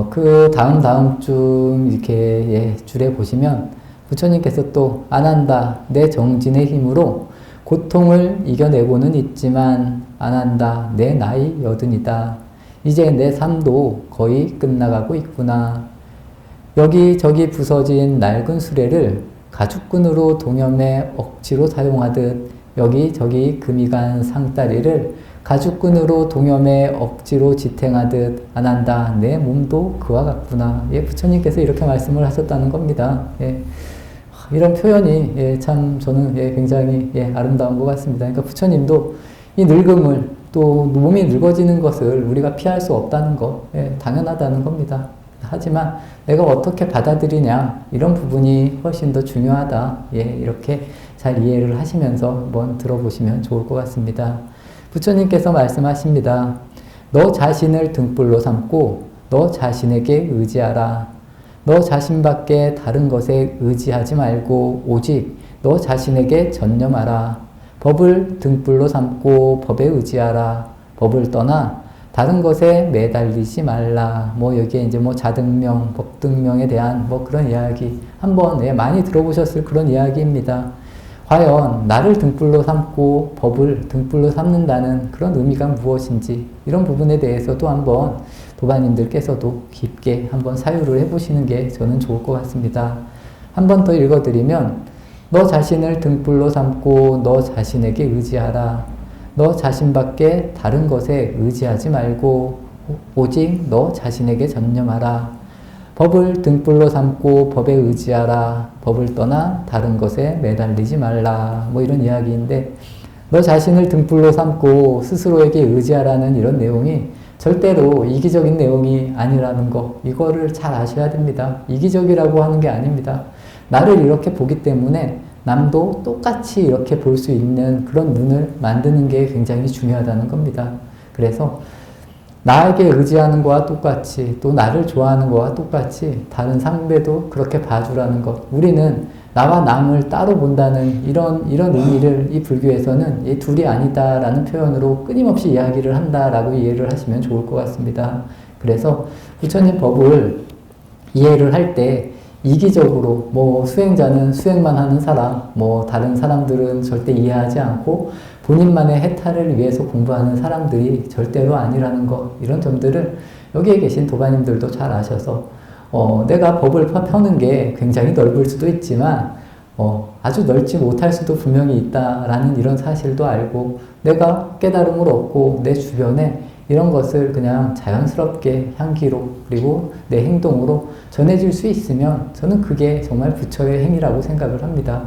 그 다음 중 이렇게, 예, 줄에 보시면 부처님께서 또 안한다, 내 정진의 힘으로 고통을 이겨내고는 있지만 안한다, 내 나이 80이다. 이제 내 삶도 거의 끝나가고 있구나. 여기저기 부서진 낡은 수레를 가죽끈으로 동여매 억지로 사용하듯 여기저기 금이 간 상다리를 가죽끈으로 동여매 억지로 지탱하듯 안한다. 내 몸도 그와 같구나. 예, 부처님께서 이렇게 말씀을 하셨다는 겁니다. 예, 이런 표현이, 예, 참 저는, 예, 굉장히, 예, 아름다운 것 같습니다. 그러니까 부처님도 이 늙음을 또 몸이 늙어지는 것을 우리가 피할 수 없다는 것, 예, 당연하다는 겁니다. 하지만 내가 어떻게 받아들이냐 이런 부분이 훨씬 더 중요하다. 예, 이렇게 잘 이해를 하시면서 한번 들어보시면 좋을 것 같습니다. 부처님께서 말씀하십니다. 너 자신을 등불로 삼고 너 자신에게 의지하라. 너 자신밖에 다른 것에 의지하지 말고 오직 너 자신에게 전념하라. 법을 등불로 삼고 법에 의지하라. 법을 떠나 다른 것에 매달리지 말라. 뭐 여기에 이제 뭐 자등명, 법등명에 대한 뭐 그런 이야기 한번, 예, 많이 들어보셨을 그런 이야기입니다. 과연 나를 등불로 삼고 법을 등불로 삼는다는 그런 의미가 무엇인지 이런 부분에 대해서도 한번 도반님들께서도 깊게 한번 사유를 해보시는 게 저는 좋을 것 같습니다. 한 번 더 읽어드리면 너 자신을 등불로 삼고 너 자신에게 의지하라. 너 자신밖에 다른 것에 의지하지 말고 오직 너 자신에게 전념하라. 법을 등불로 삼고 법에 의지하라. 법을 떠나 다른 것에 매달리지 말라. 뭐 이런 이야기인데 너 자신을 등불로 삼고 스스로에게 의지하라는 이런 내용이 절대로 이기적인 내용이 아니라는 거, 이거를 잘 아셔야 됩니다. 이기적이라고 하는 게 아닙니다. 나를 이렇게 보기 때문에 남도 똑같이 이렇게 볼 수 있는 그런 눈을 만드는 게 굉장히 중요하다는 겁니다. 그래서 나에게 의지하는 거와 똑같이, 또 나를 좋아하는 거와 똑같이 다른 상대도 그렇게 봐주라는 것. 우리는 나와 남을 따로 본다는 이런 의미를 이 불교에서는 이 둘이 아니다라는 표현으로 끊임없이 이야기를 한다라고 이해를 하시면 좋을 것 같습니다. 그래서 부처님 법을 이해를 할 때 이기적으로 뭐 수행자는 수행만 하는 사람, 뭐 다른 사람들은 절대 이해하지 않고 본인만의 해탈을 위해서 공부하는 사람들이 절대로 아니라는 것, 이런 점들을 여기에 계신 도반님들도 잘 아셔서 내가 법을 펴는 게 굉장히 넓을 수도 있지만 아주 넓지 못할 수도 분명히 있다라는 이런 사실도 알고, 내가 깨달음을 얻고 내 주변에 이런 것을 그냥 자연스럽게 향기로 그리고 내 행동으로 전해질 수 있으면 저는 그게 정말 부처의 행위라고 생각을 합니다.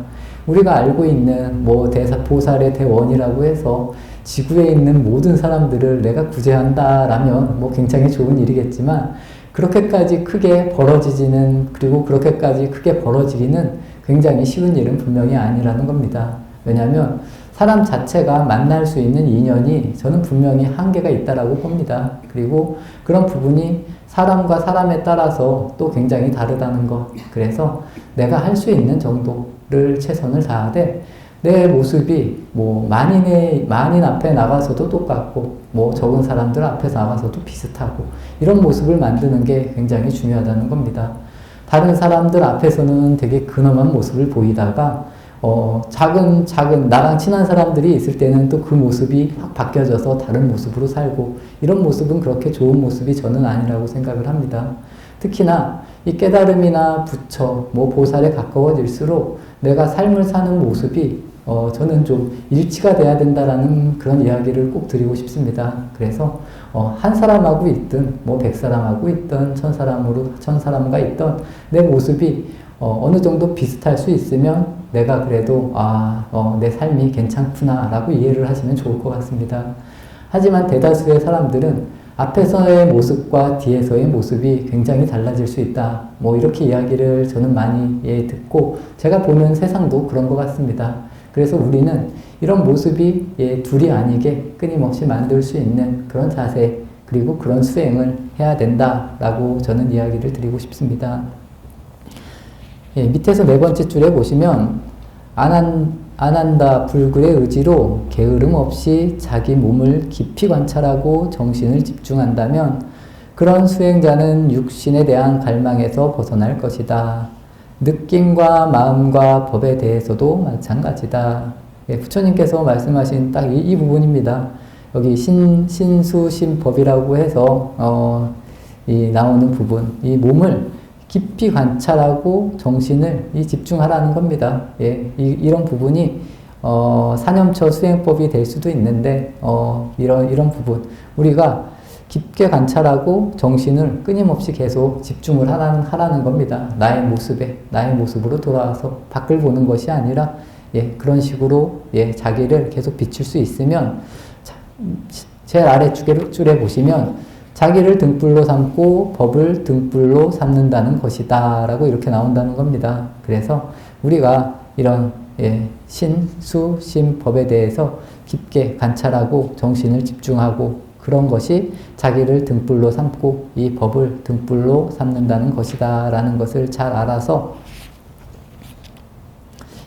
우리가 알고 있는 뭐 보살의 대원이라고 해서 지구에 있는 모든 사람들을 내가 구제한다라면 뭐 굉장히 좋은 일이겠지만, 그렇게까지 크게 벌어지지는, 그리고 그렇게까지 크게 벌어지기는 굉장히 쉬운 일은 분명히 아니라는 겁니다. 왜냐하면 사람 자체가 만날 수 있는 인연이 저는 분명히 한계가 있다라고 봅니다. 그리고 그런 부분이 사람과 사람에 따라서 또 굉장히 다르다는 것. 그래서 내가 할 수 있는 정도를 최선을 다하되 내 모습이 뭐 만인 앞에 나가서도 똑같고 뭐 적은 사람들 앞에서 나가서도 비슷하고 이런 모습을 만드는 게 굉장히 중요하다는 겁니다. 다른 사람들 앞에서는 되게 근엄한 모습을 보이다가 작은 나랑 친한 사람들이 있을 때는 또 그 모습이 확 바뀌어져서 다른 모습으로 살고, 이런 모습은 그렇게 좋은 모습이 저는 아니라고 생각을 합니다. 특히나 이 깨달음이나 부처, 뭐 보살에 가까워질수록 내가 삶을 사는 모습이 저는 좀 일치가 돼야 된다라는 그런 이야기를 꼭 드리고 싶습니다. 그래서 한 사람하고 있든 뭐 100사람하고 있든 1000사람과 있든 내 모습이 어느 정도 비슷할 수 있으면 내가 그래도 내 삶이 괜찮구나 라고 이해를 하시면 좋을 것 같습니다. 하지만 대다수의 사람들은 앞에서의 모습과 뒤에서의 모습이 굉장히 달라질 수 있다, 뭐 이렇게 이야기를 저는 많이 듣고 제가 보는 세상도 그런 것 같습니다. 그래서 우리는 이런 모습이 둘이 아니게 끊임없이 만들 수 있는 그런 자세, 그리고 그런 수행을 해야 된다라고 저는 이야기를 드리고 싶습니다. 밑에서 네 번째 줄에 보시면 아난다 불굴의 의지로 게으름 없이 자기 몸을 깊이 관찰하고 정신을 집중한다면 그런 수행자는 육신에 대한 갈망에서 벗어날 것이다. 느낌과 마음과 법에 대해서도 마찬가지다. 부처님께서 말씀하신 딱 이 부분입니다. 여기 신수심법이라고 해서 나오는 부분, 이 몸을 깊이 관찰하고 정신을 집중하라는 겁니다. 이런 부분이 사념처 수행법이 될 수도 있는데 이런 부분, 우리가 깊게 관찰하고 정신을 끊임없이 계속 집중을 하라는 겁니다. 나의 모습으로 돌아와서 밖을 보는 것이 아니라 그런 식으로 자기를 계속 비출 수 있으면, 제일 아래줄에 보시면 자기를 등불로 삼고 법을 등불로 삼는다는 것이다 라고 이렇게 나온다는 겁니다. 그래서 우리가 이런 수, 심, 법에 대해서 깊게 관찰하고 정신을 집중하고, 그런 것이 자기를 등불로 삼고 이 법을 등불로 삼는다는 것이다 라는 것을 잘 알아서,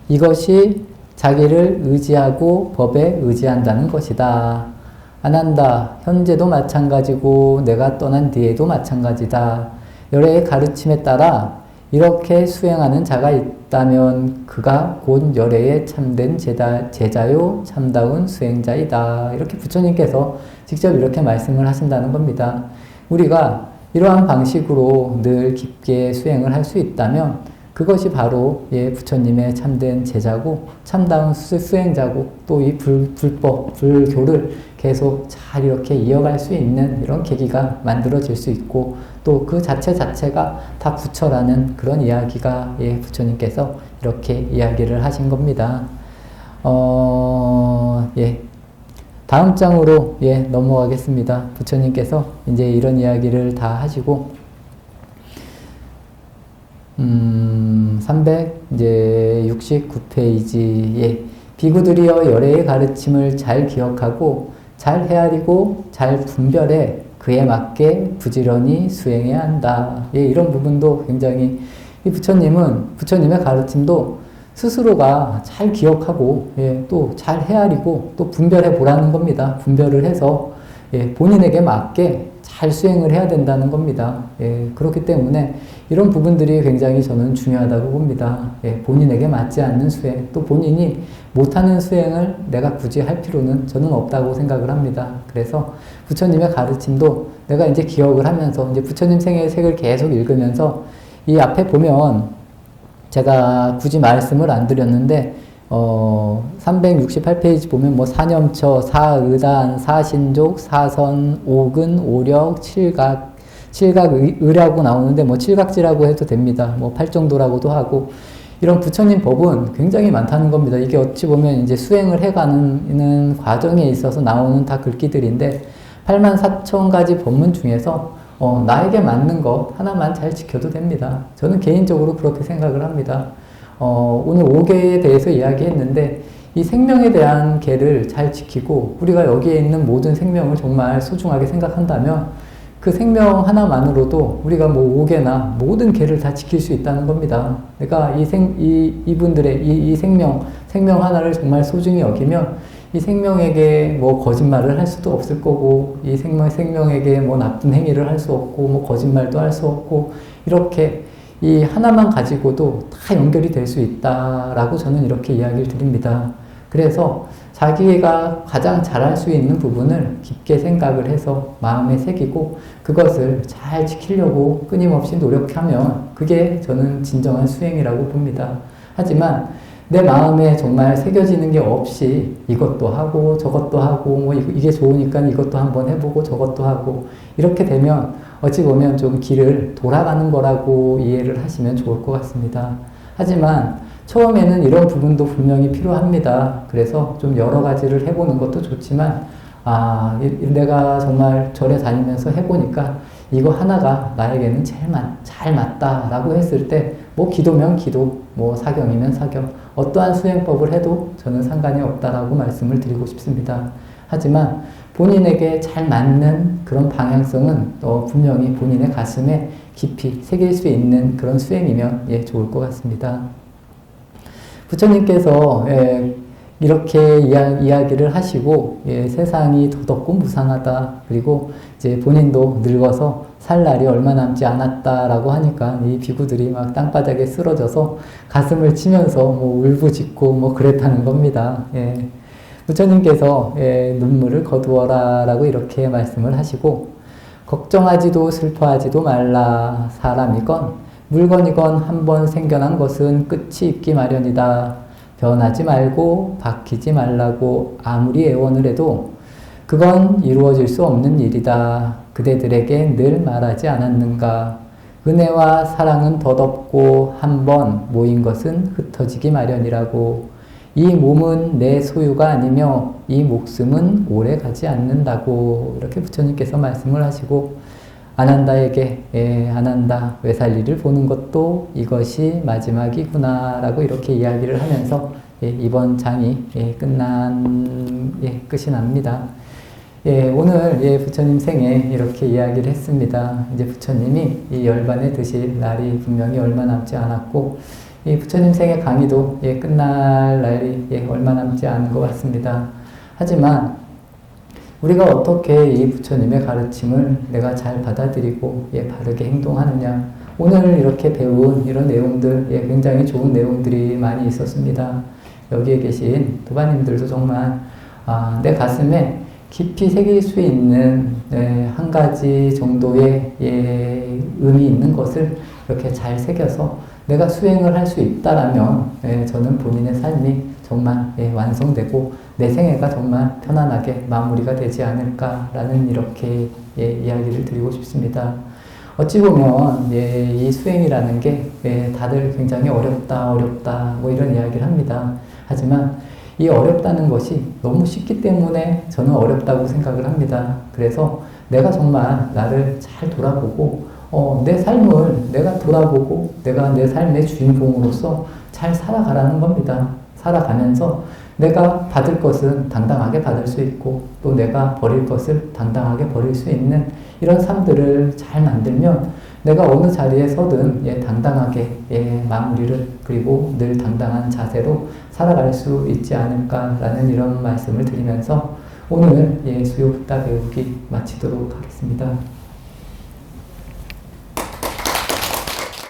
이것이 자기를 의지하고 법에 의지한다는 것이다. 아난다, 현재도 마찬가지고 내가 떠난 뒤에도 마찬가지다. 열애의 가르침에 따라 이렇게 수행하는 자가 있다면 그가 곧 열애의 참된 제자요 참다운 수행자이다. 이렇게 부처님께서 직접 이렇게 말씀을 하신다는 겁니다. 우리가 이러한 방식으로 늘 깊게 수행을 할 수 있다면 그것이 바로 부처님의 참된 제자고 참다운 수행자고, 또 이 불법, 불교를 계속 잘 이렇게 이어갈 수 있는 이런 계기가 만들어질 수 있고, 또 그 자체가 다 부처라는 그런 이야기가 부처님께서 이렇게 이야기를 하신 겁니다. 다음 장으로 넘어가겠습니다. 부처님께서 이제 이런 이야기를 다 하시고 369페이지에 비구들이여 열애의 가르침을 잘 기억하고 잘 헤아리고 잘 분별해 그에 맞게 부지런히 수행해야 한다. 이런 부분도 굉장히 이 부처님의 가르침도 스스로가 잘 기억하고 또 잘 헤아리고 또 분별해 보라는 겁니다. 분별을 해서 본인에게 맞게 잘 수행을 해야 된다는 겁니다. 그렇기 때문에 이런 부분들이 굉장히 저는 중요하다고 봅니다. 본인에게 맞지 않는 수행, 또 본인이 못하는 수행을 내가 굳이 할 필요는 저는 없다고 생각을 합니다. 그래서 부처님의 가르침도 내가 이제 기억을 하면서 이제 부처님 생애의 책을 계속 읽으면서 이 앞에 보면 제가 굳이 말씀을 안 드렸는데 368페이지 보면 뭐 사념처, 사의단, 사신족, 사선, 오근, 오력, 칠각의라고 나오는데 뭐 칠각지라고 해도 됩니다. 뭐 팔정도라고도 하고 이런 부처님 법은 굉장히 많다는 겁니다. 이게 어찌 보면 이제 수행을 해가는 과정에 있어서 나오는 다 글귀들인데 84,000가지 법문 중에서 나에게 맞는 것 하나만 잘 지켜도 됩니다. 저는 개인적으로 그렇게 생각을 합니다. 오늘 5계에 대해서 이야기했는데 이 생명에 대한 계를 잘 지키고 우리가 여기에 있는 모든 생명을 정말 소중하게 생각한다면 그 생명 하나만으로도 우리가 뭐 5계나 모든 계를 다 지킬 수 있다는 겁니다. 그러니까 이분들의 이 생명 하나를 정말 소중히 여기면 이 생명에게 뭐 거짓말을 할 수도 없을 거고 이 생명에게 뭐 나쁜 행위를 할 수 없고 뭐 거짓말도 할 수 없고 이렇게 이 하나만 가지고도 다 연결이 될 수 있다라고 저는 이렇게 이야기를 드립니다. 그래서 자기가 가장 잘할 수 있는 부분을 깊게 생각을 해서 마음에 새기고 그것을 잘 지키려고 끊임없이 노력하면 그게 저는 진정한 수행이라고 봅니다. 하지만 내 마음에 정말 새겨지는 게 없이 이것도 하고 저것도 하고 뭐 이게 좋으니까 이것도 한번 해보고 저것도 하고 이렇게 되면 어찌 보면 좀 길을 돌아가는 거라고 이해를 하시면 좋을 것 같습니다. 하지만 처음에는 이런 부분도 분명히 필요합니다. 그래서 좀 여러 가지를 해보는 것도 좋지만 내가 정말 절에 다니면서 해보니까 이거 하나가 나에게는 제일 잘 맞다라고 했을 때 뭐 기도면 기도, 뭐 사경이면 사경 어떠한 수행법을 해도 저는 상관이 없다라고 말씀을 드리고 싶습니다. 하지만 본인에게 잘 맞는 그런 방향성은 분명히 본인의 가슴에 깊이 새길 수 있는 그런 수행이면 좋을 것 같습니다. 부처님께서 이렇게 이야기를 하시고 세상이 더덥고 무상하다. 그리고 이제 본인도 늙어서 살 날이 얼마 남지 않았다라고 하니까 이 비구들이 막 땅바닥에 쓰러져서 가슴을 치면서 뭐 울부짖고 뭐 그랬다는 겁니다. 부처님께서 눈물을 거두어라 라고 이렇게 말씀을 하시고 걱정하지도 슬퍼하지도 말라. 사람이건 물건이건 한번 생겨난 것은 끝이 있기 마련이다. 변하지 말고 바뀌지 말라고 아무리 애원을 해도 그건 이루어질 수 없는 일이다. 그대들에게 늘 말하지 않았는가. 은혜와 사랑은 덧없고 한번 모인 것은 흩어지기 마련이라고. 이 몸은 내 소유가 아니며 이 목숨은 오래 가지 않는다고 이렇게 부처님께서 말씀을 하시고 아난다에게 아난다 외살리를 보는 것도 이것이 마지막이구나 라고 이렇게 이야기를 하면서 이번 장이 끝이 납니다. 오늘 부처님 생에 이렇게 이야기를 했습니다. 이제 부처님이 이 열반에 드실 날이 분명히 얼마 남지 않았고 이 부처님 생의 강의도 끝날 날이 얼마 남지 않은 것 같습니다. 하지만 우리가 어떻게 이 부처님의 가르침을 내가 잘 받아들이고 바르게 행동하느냐. 오늘 이렇게 배운 이런 내용들 굉장히 좋은 내용들이 많이 있었습니다. 여기에 계신 도바님들도 정말 내 가슴에 깊이 새길 수 있는 한 가지 정도의 의미 있는 것을 이렇게 잘 새겨서 내가 수행을 할 수 있다라면 저는 본인의 삶이 정말 완성되고 내 생애가 정말 편안하게 마무리가 되지 않을까라는 이렇게 이야기를 드리고 싶습니다. 어찌 보면 이 수행이라는 게 다들 굉장히 어렵다 뭐 이런 이야기를 합니다. 하지만 이 어렵다는 것이 너무 쉽기 때문에 저는 어렵다고 생각을 합니다. 그래서 내가 정말 나를 잘 돌아보고 내 삶을 내가 돌아보고 내가 내 삶의 주인공으로서 잘 살아가라는 겁니다. 살아가면서 내가 받을 것은 당당하게 받을 수 있고 또 내가 버릴 것을 당당하게 버릴 수 있는 이런 삶들을 잘 만들면 내가 어느 자리에 서든 당당하게 마무리를 그리고 늘 당당한 자세로 살아갈 수 있지 않을까라는 이런 말씀을 드리면서 오늘 수요 붓다 배우기 마치도록 하겠습니다.